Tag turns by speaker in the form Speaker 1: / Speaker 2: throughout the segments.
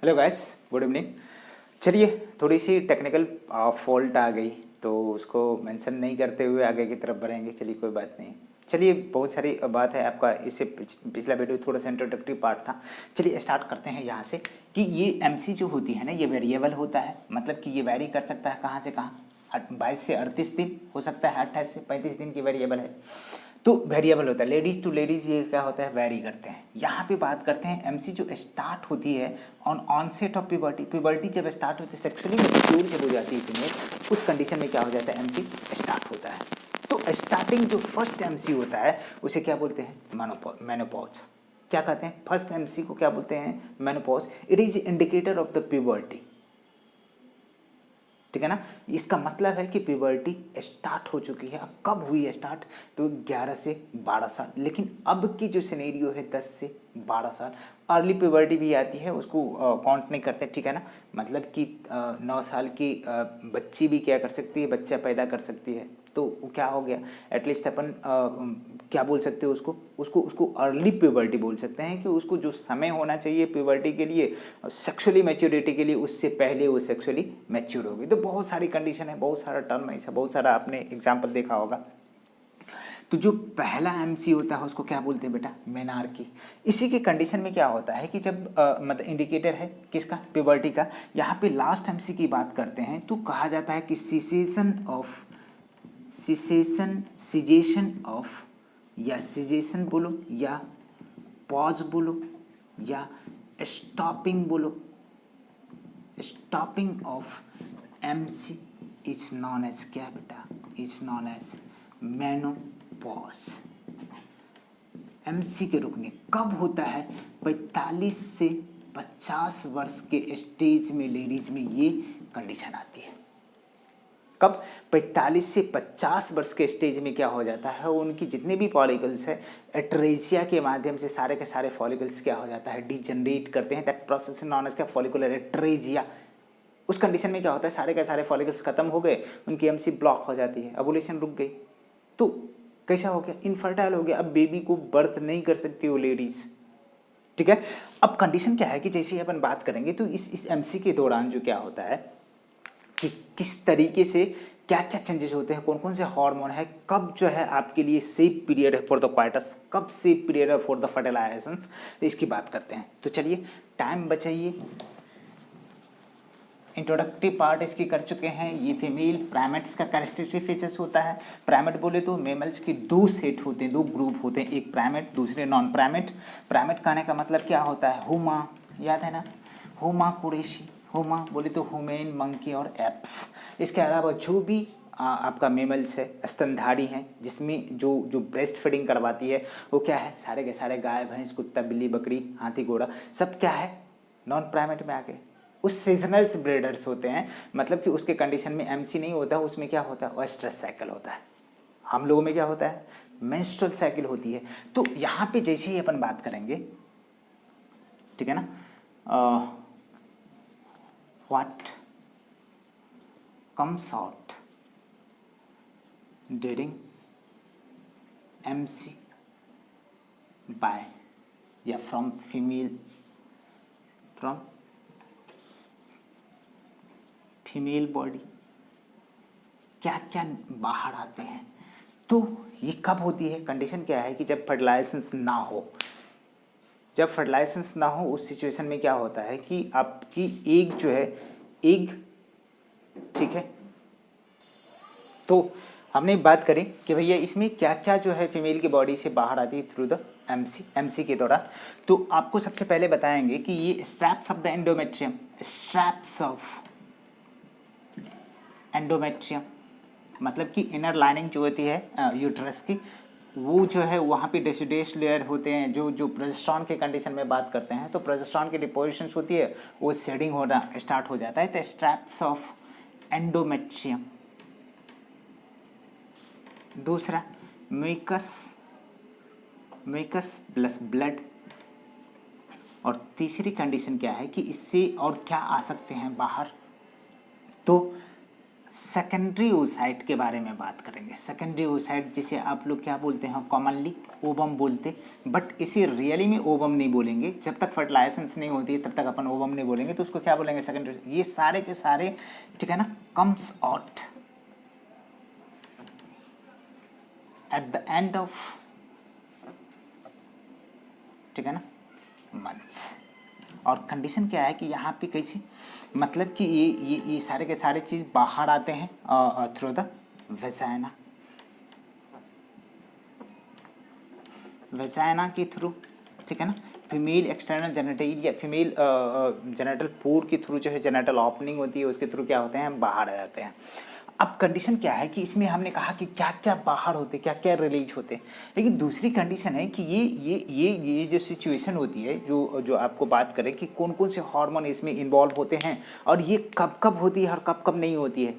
Speaker 1: Hello guys, good evening. चलिए, थोड़ी सी technical fault आ गई तो उसको मेंशन नहीं करते हुए आगे की तरफ बढ़ेंगे। चलिए, कोई बात नहीं। चलिए, बहुत सारी बात है आपका। इससे पिछला वीडियो थोड़ा सा इंट्रोडक्टरी पार्ट था। चलिए स्टार्ट करते हैं यहाँ से कि ये एमसी जो होती है ना, ये वेरिएबल होता है। मतलब कि ये वैरी कर सकता है कहाँ से कहाँ। 22 से 38 दिन हो सकता है, 28 से 35 दिन की वेरिएबल है। तो वेरिएबल होता है। लेडीज टू लेडीज ये क्या होता है, वैरी करते हैं। यहाँ पे बात करते हैं एमसी जो स्टार्ट होती है on onset of puberty. Puberty जब स्टार्ट होती है, सेक्सुअली मैच्योर जब हो जाती है फीमेल, उस कंडीशन में क्या हो जाता है, एमसी स्टार्ट होता है। तो स्टार्टिंग जो फर्स्ट एमसी होता है उसे क्या बोलते हैं, मेनोपॉज। क्या कहते हैं, फर्स्ट एमसी को क्या बोलते हैं, menopause. It is indicator of the puberty. ठीक है ना। इसका मतलब है कि प्यूबर्टी स्टार्ट हो चुकी है। अब कब हुई है स्टार्ट, तो 11 से 12 साल। लेकिन अब की जो सिनेरियो है 10 से 12 साल। अर्ली प्यूबर्टी भी आती है, उसको काउंट नहीं करते। ठीक है ना। मतलब कि 9 साल की बच्ची भी क्या कर सकती है, बच्चा पैदा कर सकती है। तो क्या हो गया, एटलीस्ट अपन क्या बोल सकते हो उसको उसको उसको अर्ली प्यूबर्टी बोल सकते हैं कि उसको जो समय होना चाहिए प्यूबर्टी के लिए, सेक्सुअली मैच्योरिटी के लिए, उससे पहले वो सेक्सुअली मैच्योर होगी। तो बहुत सारी कंडीशन है, बहुत सारा टर्म है, ऐसा बहुत सारा आपने एग्जाम्पल देखा होगा। तो जो पहला एमसी होता है उसको क्या बोलते हैं बेटा, मेनार्की। इसी के कंडीशन में क्या होता है कि जब मतलब इंडिकेटर है किसका, प्यूबर्टी का। यहाँ पे लास्ट एमसी की बात करते हैं तो कहा जाता है कि सिजेशन ऑफ, या सिजेशन बोलो या पॉज बोलो या स्टॉपिंग बोलो, stopping of MC is known as क्या बेटा, is known as menopause. MC के रुकने कब होता है, 45 से 50 वर्ष के स्टेज में लेडीज में ये कंडीशन आती है। कब, 45 से 50 वर्ष के स्टेज में क्या हो जाता है, उनकी जितने भी फॉलिकल्स है एट्रेजिया के माध्यम से सारे के सारे फॉलिकल्स क्या हो जाता है, डिजनरेट करते हैं। दैट प्रोसेस नॉन एज क्या, फॉलिकुलर एट्रेजिया। उस कंडीशन में क्या होता है, सारे के सारे फॉलिकल्स खत्म हो गए, उनकी एमसी ब्लॉक हो जाती है, ओवुलेशन रुक गई। तो कैसा हो गया, इनफर्टाइल हो गया। अब बेबी को बर्थ नहीं कर सकती वो लेडीज। ठीक है। अब कंडीशन क्या है कि जैसे अपन बात करेंगे तो इस एमसी के दौरान जो क्या होता है कि किस तरीके से क्या क्या चेंजेस होते हैं, कौन कौन से हार्मोन है, कब जो है आपके लिए सेफ पीरियड है फॉर द क्वाइटस, कब सेफ पीरियड है फॉर द फर्टिलाइजेशंस, इसकी बात करते हैं। तो चलिए टाइम बचाइए, इंट्रोडक्टिव पार्ट इसकी कर चुके हैं। ये फीमेल प्राइमेट्स का कैरेक्टरिस्टिक फीचर्स होता है। प्राइमेट बोले तो मेमल्स के दो सेट होते हैं, दो ग्रुप होते हैं, एक प्राइमेट दूसरे नॉन प्राइमेट। प्राइमेट कहने का मतलब क्या होता है, हुमा, याद है ना, हुमा कुरेशी। हुमा बोले तो ह्यूमन, मंकी और एप्स। इसके अलावा जो भी आपका मेमल्स है, स्तनधारी हैं, जिसमें जो जो ब्रेस्ट फीडिंग करवाती है वो क्या है, सारे के सारे गाय भैंस कुत्ता बिल्ली बकरी हाथी घोड़ा सब क्या है, नॉन प्राइमेट में आ गए। उस सीजनल्स ब्रीडर्स होते हैं, मतलब कि उसके कंडीशन में एमसी नहीं होता, उसमें क्या होता है, ओएस्ट्रस साइकिल होता है। हम लोगों में क्या होता है, मेंस्ट्रुअल साइकिल होती है। तो यहाँ पे जैसे ही अपन बात करेंगे, ठीक है ना, what comes out during MC by या फ्रॉम फीमेल बॉडी, क्या क्या बाहर आते हैं। तो ये कब होती है, कंडीशन क्या है कि जब फर्टिलाइजेशन ना हो। जब फर्टिलाइजेशन ना हो उस सिचुएशन में क्या होता है कि आपकी एग जो है, एग, ठीक है। तो हमने बात करी कि भैया इसमें क्या क्या जो है फीमेल की बॉडी से बाहर आती है थ्रू द एमसी के दौरान। तो आपको सबसे पहले बताएंगे कि ये straps of the endometrium, straps of endometrium मतलब कि इनर लाइनिंग जो होती है यूट्रस की, वो जो है वहाँ पे डेसिडेस लेयर होते हैं। जो जो प्रोजेस्टेरॉन के कंडीशन में बात करते हैं तो प्रोजेस्टेरॉन की डिपोजिशंस होती है, वो शेडिंग होना स्टार्ट हो जाता है। तो स्ट्रैप्स ऑफ एंडोमेट्रियम। दूसरा म्यूकस प्लस ब्लड। और तीसरी कंडीशन क्या है कि इससे और क्या आ सकते हैं बाहर, तो सेकेंडरी oocyte के बारे में बात करेंगे। सेकेंडरी oocyte जिसे आप लोग क्या बोलते हैं, कॉमनली ओवम बोलते, बट इसे रियली में ओवम नहीं बोलेंगे। जब तक फर्टिलाइजेशन नहीं होती है तब तक अपन ओवम नहीं बोलेंगे, तो उसको क्या बोलेंगे, सेकेंडरी। ये सारे के सारे, ठीक है ना, comes out at the end of, ठीक है ना, मंथ्स। और कंडीशन क्या है कि यहाँ पे कैसी, मतलब कि ये सारे के सारे चीज़ बाहर आते हैं थ्रू द वेजाइना, वेजाइना के थ्रू, ठीक है ना, फीमेल एक्सटर्नल जेनिटल या फीमेल जेनिटल पोर के थ्रू जो है जेनिटल ओपनिंग होती है, उसके थ्रू क्या होते हैं, बाहर आ जाते हैं। अब कंडीशन क्या है कि इसमें हमने कहा कि क्या क्या बाहर होते, क्या क्या रिलीज होते, लेकिन दूसरी कंडीशन है कि ये जो सिचुएशन होती है, जो जो आपको बात करें कि कौन कौन से हार्मोन इसमें इन्वॉल्व होते हैं और ये कब कब होती है और कब कब नहीं होती है।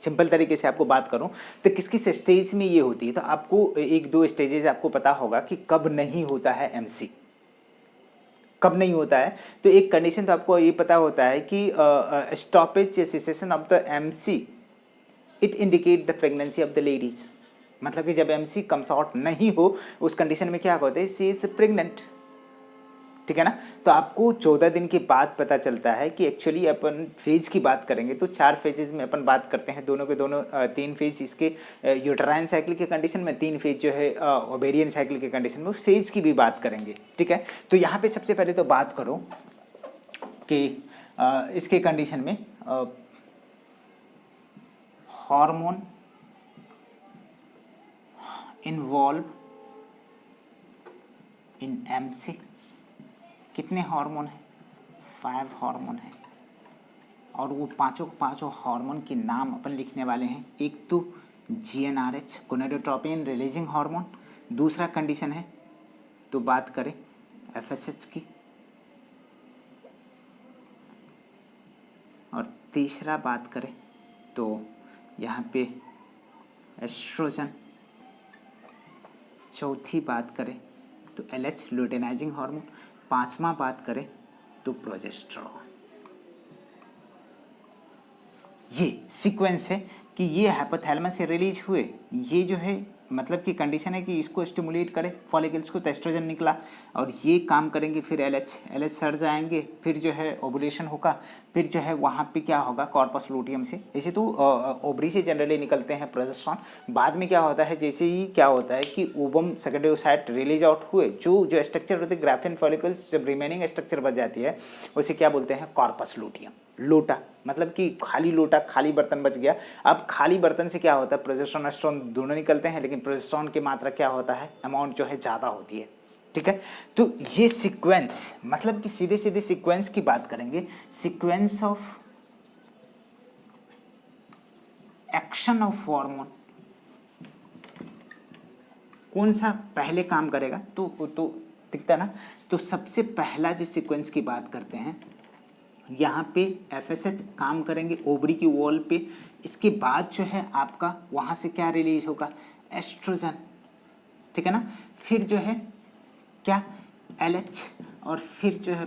Speaker 1: सिंपल तरीके से आपको बात करूं तो किस किस स्टेज में ये होती है, तो आपको एक दो स्टेजेस आपको पता होगा कि कब नहीं होता है एमसी, कब नहीं होता है। तो एक कंडीशन तो आपको ये पता होता है कि स्टॉपेज या cessation of the MC it indicate the pregnancy of the ladies, मतलब कि जब एमसी कम्स आउट नहीं हो उस कंडीशन में क्या होता है, शी इज प्रेग्नेंट, ठीक है ना। तो आपको 14 दिन के बाद पता चलता है कि एक्चुअली अपन फेज की बात करेंगे तो 4 फेजेस में अपन बात करते हैं, दोनों के दोनों 3 फेज इसके यूटेराइन साइकिल के कंडीशन में, 3 फेज जो है ओवेरियन साइकिल के कंडीशन में, फेज की भी बात करेंगे, ठीक है। तो यहाँ पे सबसे पहले तो बात करो कि इसके कंडीशन में हार्मोन इन्वॉल्व इन एमसी, कितने हार्मोन है, 5 हार्मोन है, और वो पांचों हार्मोन के नाम अपन लिखने वाले हैं। एक तो GnRH गोनाडोट्रोपिन रिलीजिंग हार्मोन, दूसरा कंडीशन है तो बात करें FSH की, और तीसरा बात करें तो यहाँ पे एस्ट्रोजन, चौथी बात करें तो LH लुटेनाइजिंग हार्मोन, पांचवा बात करें तो प्रोजेस्टेरॉन। ये सीक्वेंस है कि ये हाइपोथैलेमस से रिलीज हुए, ये जो है मतलब कि कंडीशन है कि इसको स्टिमुलेट करे फॉलिकल्स को, तो एस्ट्रोजन निकला और ये काम करेंगे, फिर LH सड़ जाएंगे, फिर जो है ओवुलेशन होगा, फिर जो है वहाँ पे क्या होगा, कॉर्पस लूटियम से, ऐसे तो ओवरी से जनरली निकलते हैं प्रोजेस्टेरॉन। बाद में क्या होता है, जैसे ही क्या होता है कि ovum secondary oocyte release out हुए, जो स्ट्रक्चर होते हैं ग्राफिन फॉलिकल्स, जब रिमेनिंग स्ट्रक्चर बच जाती है उसे क्या बोलते हैं, कॉर्पस लूटियम, लोटा, मतलब कि खाली लोटा, खाली बर्तन बच गया। अब खाली बर्तन से क्या होता है, प्रोजेस्टेरॉन एस्ट्रोजन दोनों निकलते हैं, लेकिन प्रोजेस्टेरॉन की मात्रा क्या होता है, अमाउंट जो है ज़्यादा होती है, ठीक है। तो ये सीक्वेंस, मतलब कि सीधे सीधे सीक्वेंस की बात करेंगे, sequence of action of hormone, कौन सा पहले काम करेगा, तो दिखता ना। तो सबसे पहला जो सीक्वेंस की बात करते हैं, यहाँ पे FSH काम करेंगे ओवरी की वॉल पे, इसके बाद जो है आपका वहाँ से क्या रिलीज होगा, एस्ट्रोजन, ठीक है ना, फिर जो है क्या, LH, और फिर जो है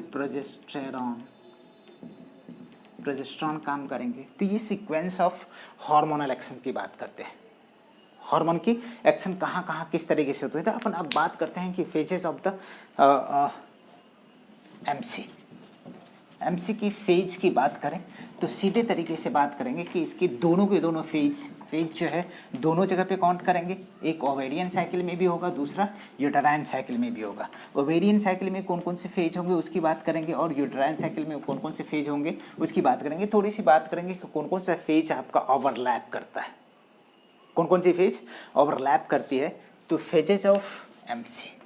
Speaker 1: प्रोजेस्टेरॉन काम करेंगे। तो ये सीक्वेंस ऑफ हार्मोनल एक्शन की बात करते हैं, हार्मोन की एक्शन कहाँ कहाँ किस तरीके से होते हैं। तो अपन अब बात करते हैं कि फेजेस ऑफ द एमसी की फेज की बात करें तो सीधे तरीके से बात करेंगे कि इसके दोनों के दोनों फेज जो है दोनों जगह पे काउंट करेंगे, एक ओवेरियन साइकिल में भी होगा, दूसरा यूटेराइन साइकिल में भी होगा। ओवेरियन साइकिल में कौन कौन से फेज होंगे उसकी बात करेंगे, और यूटेराइन साइकिल में कौन कौन से फेज होंगे उसकी बात करेंगे। थोड़ी सी बात करेंगे कि कौन कौन सा फेज आपका ओवरलैप करता है, कौन कौन सी फेज ओवरलैप करती है। तो phases of MC,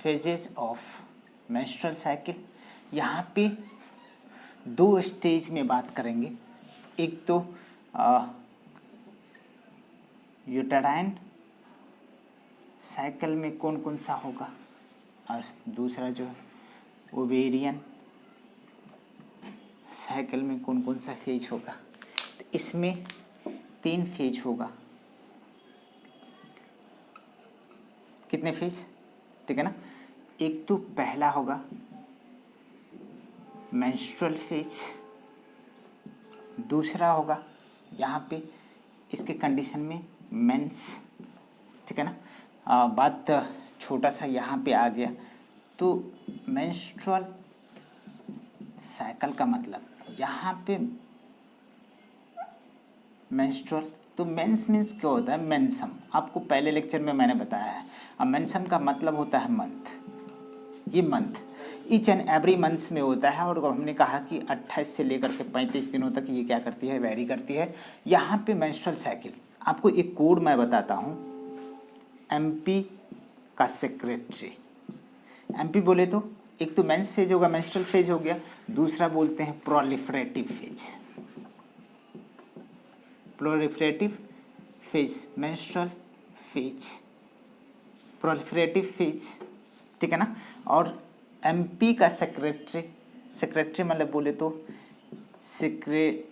Speaker 1: phases of menstrual cycle, यहाँ पे 2 स्टेज में बात करेंगे। एक तो यूटेराइन साइकिल में कौन कौन सा होगा, और दूसरा जो ओवेरियन साइकिल में कौन कौन सा फेज होगा। तो इसमें 3 फेज होगा, कितने फेज, ठीक है ना। एक तो पहला होगा मेंस्ट्रुअल फेज। दूसरा होगा यहाँ पे इसके कंडीशन में मेंस, ठीक है ना। बात छोटा सा यहाँ पे आ गया, तो मेंस्ट्रुअल साइकिल का मतलब यहाँ पे मेंस्ट्रुअल, तो मेंस मीन्स क्या होता है, मेंसम, आपको पहले लेक्चर में मैंने बताया है। अब मेंसम का मतलब होता है मंथ, ये month each and every months में होता है, और हमने कहा कि 28 से लेकर के 35 दिनों तक ये क्या करती है, वेरी करती है। यहाँ पे मेंस्ट्रुअल साइकिल, आपको एक कोड मैं बताता हूँ, एमपी का सेक्रेटरी। एमपी बोले तो एक तो मेंस फेज होगा, मेंस्ट्रुअल फेज हो गया, दूसरा बोलते हैं proliferative phase. Proliferative phase, menstrual phase, proliferative phase, ठीक है ना। और एमपी का सेक्रेटरी, सेक्रेटरी मतलब बोले तो सेक्रेटरी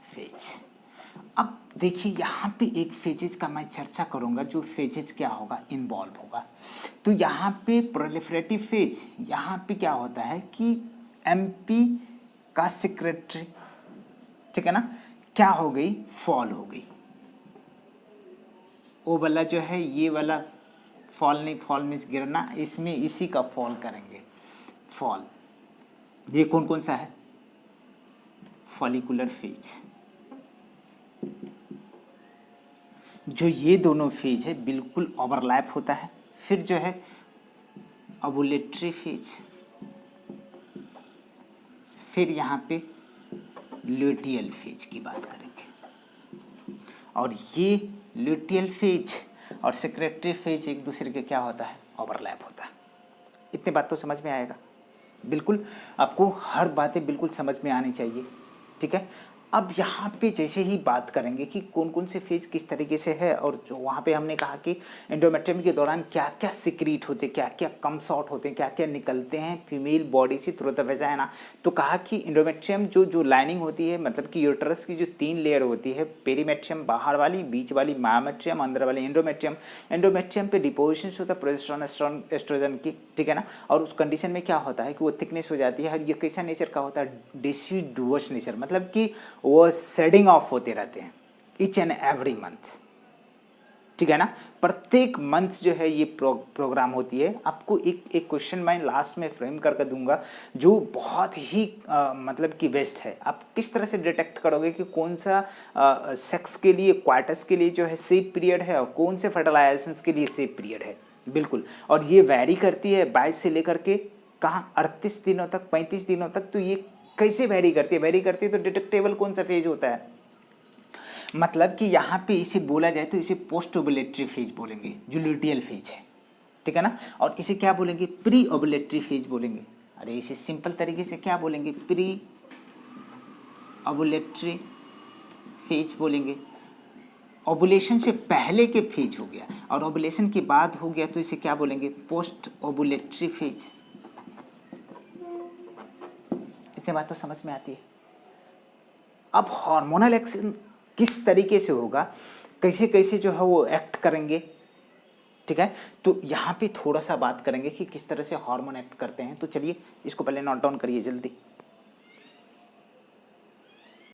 Speaker 1: फेज। अब देखिए यहाँ पे एक फेजेज का मैं चर्चा करूँगा, जो फेजेज क्या होगा, इन्वॉल्व होगा। तो यहाँ पे प्रोलिफरेटिव फेज, यहाँ पे क्या होता है कि एमपी का सेक्रेटरी, ठीक है ना, क्या हो गई, फॉल हो गई। वो वाला जो है, ये वाला फॉल नहीं, फॉल मीन्स गिरना, इसमें इसी का फॉल करेंगे, फॉल। ये कौन कौन सा है, फॉलिकुलर फेज। जो ये दोनों फेज है बिल्कुल ओवरलैप होता है। फिर जो है ओवुलेटरी फेज, फिर यहाँ पे ल्यूटियल फेज की बात करेंगे। और ये ल्यूटियल फेज और सेक्रेटरी फेज एक दूसरे के क्या होता है, ओवरलैप होता है। इतनी बात तो समझ में आएगा, बिल्कुल आपको हर बातें बिल्कुल समझ में आनी चाहिए, ठीक है। अब यहाँ पे जैसे ही बात करेंगे कि कौन कौन से फेज किस तरीके से है, और जो वहाँ पे हमने कहा कि एंडोमेट्रियम के दौरान क्या क्या सिक्रीट होते हैं, क्या क्या कम्स आउट होते हैं, क्या क्या निकलते हैं फीमेल बॉडी से थ्रू द वेजाइना। तो कहा कि एंडोमेट्रियम जो लाइनिंग होती है, मतलब कि यूट्रस की जो 3 लेयर होती है, पेरीमेट्रियम बाहर वाली, बीच वाली मायोमेट्रियम, अंदर वाली एंडोमेट्रियम। एंडोमेट्रियम पे डिपोजिशन होता है प्रोजेस्टेरोन एस्ट्रोजन की, ठीक है ना। और उस कंडीशन में क्या होता है कि वो थिकनेस हो जाती है। और ये कैसा नेचर का होता है, डिसिडुअस नेचर, मतलब कि वो शेडिंग ऑफ होते रहते हैं ईच एंड एवरी मंथ, ठीक है ना। प्रत्येक मंथ जो है ये प्रोग्राम होती है। आपको एक क्वेश्चन मैं लास्ट में फ्रेम करके दूंगा, जो बहुत ही मतलब कि बेस्ट है। आप किस तरह से डिटेक्ट करोगे कि कौन सा सेक्स के लिए, क्वार्टस के लिए जो है सेफ पीरियड है, और कौन से फर्टिलाइजेशन के लिए सेफ पीरियड है, बिल्कुल। और ये वैरी करती है 22 से लेकर के कहाँ 38 दिनों तक, 35 दिनों तक। तो ये कैसे वैरी करती है, वैरी करती है तो डिटेक्टेबल कौन सा फेज होता है, मतलब कि यहाँ पे इसे बोला जाए तो इसे पोस्ट ओवुलेटरी फेज बोलेंगे, जो ल्यूटियल फेज है, ठीक है ना। और इसे क्या बोलेंगे, प्री ओवुलेटरी फेज बोलेंगे। अरे इसे सिंपल तरीके से क्या बोलेंगे, प्री ओवुलेटरी फेज बोलेंगे। ओवुलेशन से पहले के फेज हो गया, और ओवुलेशन के बाद हो गया तो इसे क्या बोलेंगे, पोस्ट ओवुलेटरी फेज। इतनी बात तो समझ में आती है। अब हार्मोनल एक्शन किस तरीके से होगा, कैसे कैसे जो है वो एक्ट करेंगे, ठीक है। तो यहाँ पे थोड़ा सा बात करेंगे कि किस तरह से हार्मोन एक्ट करते हैं। तो चलिए इसको पहले नोट डाउन करिए जल्दी।